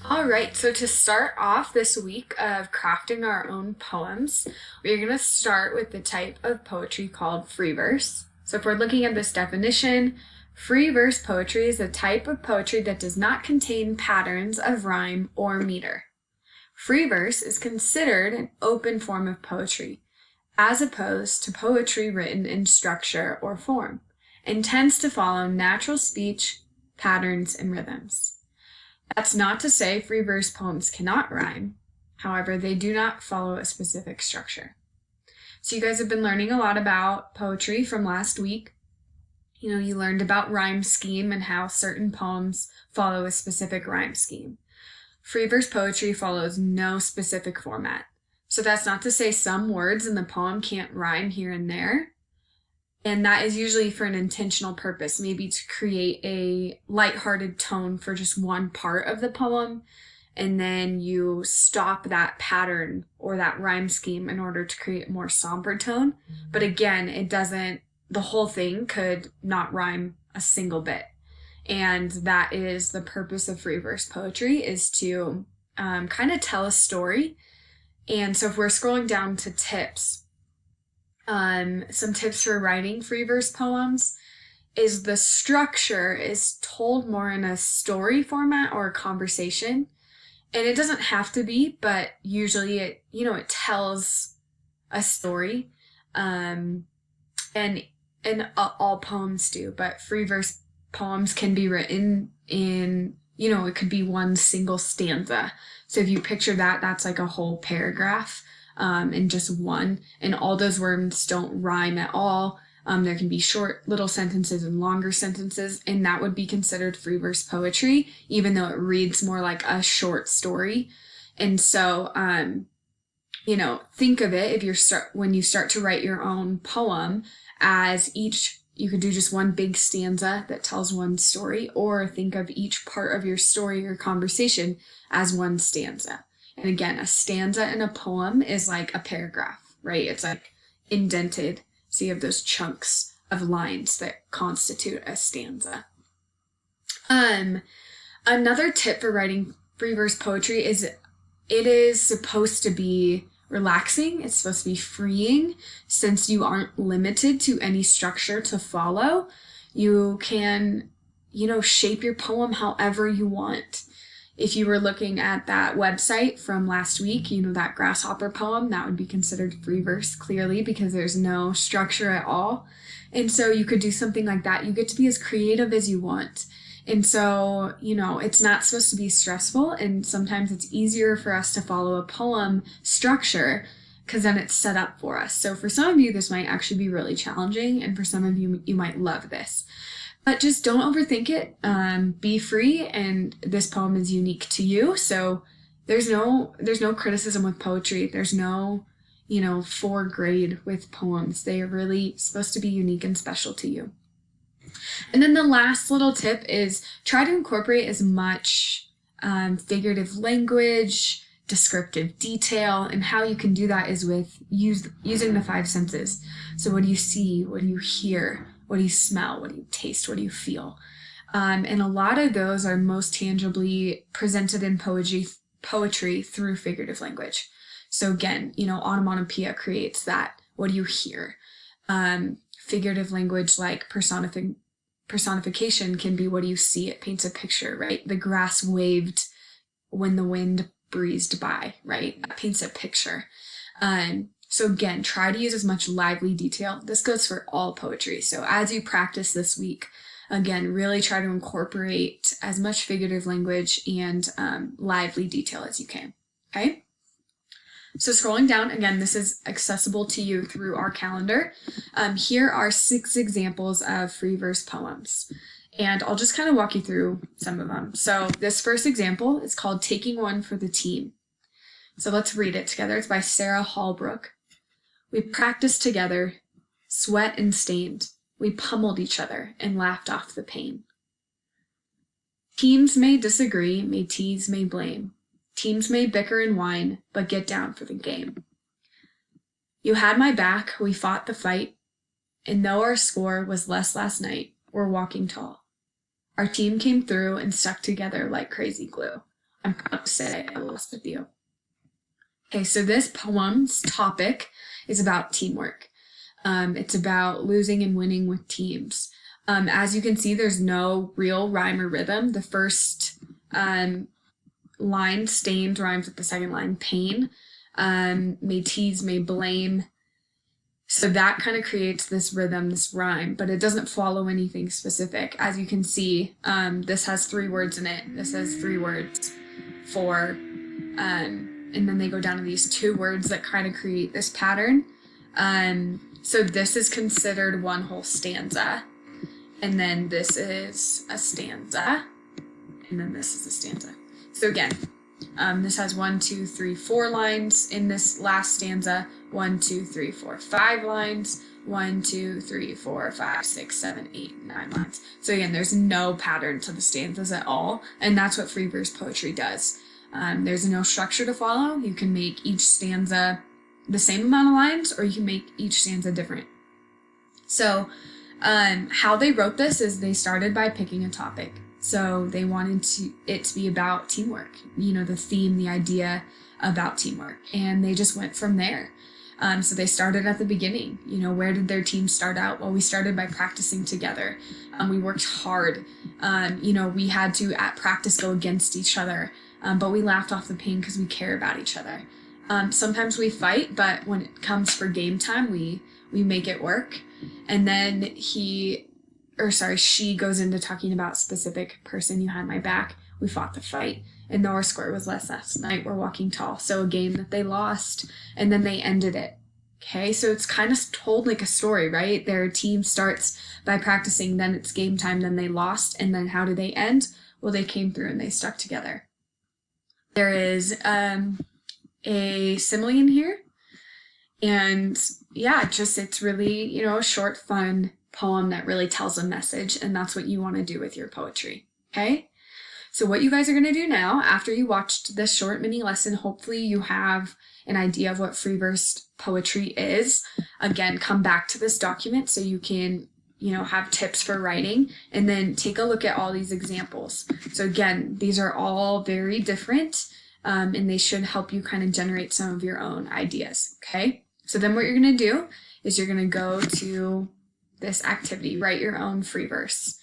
All right, so to start off this week of crafting our own poems, we're going to start with the type of poetry called free verse. So if we're looking at this definition, free verse poetry is a type of poetry that does not contain patterns of rhyme or meter. Free verse is considered an open form of poetry, as opposed to poetry written in structure or form, and tends to follow natural speech, patterns, and rhythms. That's not to say free verse poems cannot rhyme. However, they do not follow a specific structure. So you guys have been learning a lot about poetry from last week. You learned about rhyme scheme and how certain poems follow a specific rhyme scheme. Free verse poetry follows no specific format. So that's not to say some words in the poem can't rhyme here and there. And that is usually for an intentional purpose, maybe to create a lighthearted tone for just one part of the poem, and then you stop that pattern or that rhyme scheme in order to create a more somber tone. But again, the whole thing could not rhyme a single bit. And that is the purpose of free verse poetry, is to kind of tell a story. And so if we're scrolling down to tips, some tips for writing free verse poems is the structure is told more in a story format or a conversation. And it doesn't have to be, but usually it tells a story. And all poems do, but free verse poems can be written in, it could be one single stanza. So if you picture that, that's like a whole paragraph. In just one, and all those words don't rhyme at all. There can be short little sentences and longer sentences, and that would be considered free verse poetry, even though it reads more like a short story. And so, think of it when you start to write your own poem as you could do just one big stanza that tells one story, or think of each part of your story or conversation as one stanza. And again, a stanza in a poem is like a paragraph, right? It's like indented. So you have those chunks of lines that constitute a stanza. Another tip for writing free verse poetry is it is supposed to be relaxing. It's supposed to be freeing, since you aren't limited to any structure to follow. You can, shape your poem however you want. If you were looking at that website from last week, that grasshopper poem, that would be considered free verse clearly, because there's no structure at all. And so you could do something like that. You get to be as creative as you want. And so, it's not supposed to be stressful. And sometimes it's easier for us to follow a poem structure because then it's set up for us. So for some of you, this might actually be really challenging. And for some of you, you might love this. But just don't overthink it. Be free, and this poem is unique to you. So there's no criticism with poetry. There's no, 4 grade with poems. They are really supposed to be unique and special to you. And then the last little tip is try to incorporate as much figurative language, descriptive detail, and how you can do that is with using the 5 senses. So what do you see? What do you hear? What do you smell? What do you taste? What do you feel? And a lot of those are most tangibly presented in poetry through figurative language. So again, onomatopoeia creates that. What do you hear? Figurative language like personification can be what do you see? It paints a picture, right? The grass waved when the wind breezed by, right? That paints a picture. So again, try to use as much lively detail. This goes for all poetry. So as you practice this week, again, really try to incorporate as much figurative language and lively detail as you can, okay? So scrolling down, again, this is accessible to you through our calendar. Here are 6 examples of free verse poems. And I'll just kind of walk you through some of them. So this first example is called Taking One for the Team. So let's read it together. It's by Sarah Hallbrook. We practiced together, sweat and stained. We pummeled each other and laughed off the pain. Teams may disagree, may tease, may blame. Teams may bicker and whine, but get down for the game. You had my back, we fought the fight, and though our score was less last night, we're walking tall. Our team came through and stuck together like crazy glue. I'm proud to say I lost with you. Okay, so this poem's topic is about teamwork. It's about losing and winning with teams. As you can see, there's no real rhyme or rhythm. The first line, stained, rhymes with the second line, pain. May tease, may blame. So that kind of creates this rhythm, this rhyme, but it doesn't follow anything specific. As you can see, this has 3 words in it. This has 3 words, 4, and then they go down to these 2 words that kind of create this pattern. So this is considered one whole stanza, and then this is a stanza, and then this is a stanza. So again, this has 1, 2, 3, 4 lines in this last stanza. 1, 2, 3, 4, 5 lines. 1, 2, 3, 4, 5, 6, 7, 8, 9 lines. So again, there's no pattern to the stanzas at all, and that's what free verse poetry does. There's no structure to follow. You can make each stanza the same amount of lines, or you can make each stanza different. So how they wrote this is they started by picking a topic. So they wanted it to be about teamwork, the theme, the idea about teamwork, and they just went from there. So they started at the beginning. Where did their team start out? Well, we started by practicing together. We worked hard. We had to at practice go against each other, but we laughed off the pain because we care about each other. Sometimes we fight, but when it comes for game time, we make it work. And then she goes into talking about specific person, you had my back. We fought the fight, and though our score was less last night, we're walking tall. So a game that they lost, and then they ended it. Okay, so it's kind of told like a story, right? Their team starts by practicing, then it's game time, then they lost, and then how do they end? Well, they came through and they stuck together. There is a simile in here, and yeah, it's really, a short, fun poem that really tells a message, and that's what you want to do with your poetry. Okay? So what you guys are going to do now, after you watched this short mini lesson, hopefully you have an idea of what free verse poetry is. Again, come back to this document so you can, have tips for writing, and then take a look at all these examples. So again, these are all very different, and they should help you kind of generate some of your own ideas. Okay? So then what you're going to do is you're going to go to this activity, write your own free verse.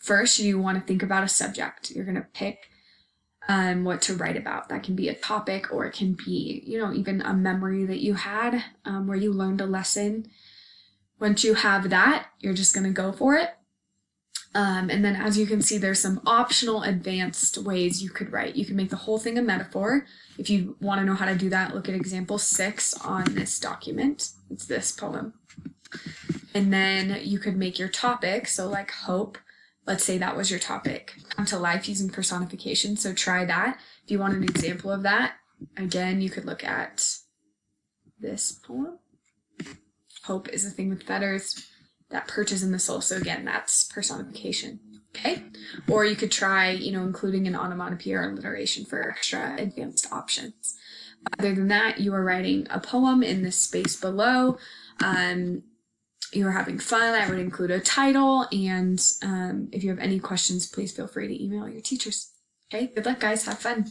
First, you want to think about a subject. You're going to pick what to write about. That can be a topic, or it can be, even a memory that you had where you learned a lesson. Once you have that, you're just going to go for it. And then as you can see, there's some optional advanced ways you could write. You can make the whole thing a metaphor. If you want to know how to do that, look at example 6 on this document. It's this poem. And then you could make your topic, so like hope. Let's say that was your topic. Come to life using personification, so try that. If you want an example of that, again, you could look at this poem. Hope is a thing with feathers that perches in the soul. So again, that's personification. Okay? Or you could try, including an onomatopoeia or alliteration for extra advanced options. Other than that, you are writing a poem in this space below. You're having fun. I would include a title, and if you have any questions, please feel free to email your teachers. Okay, good luck, guys. Have fun.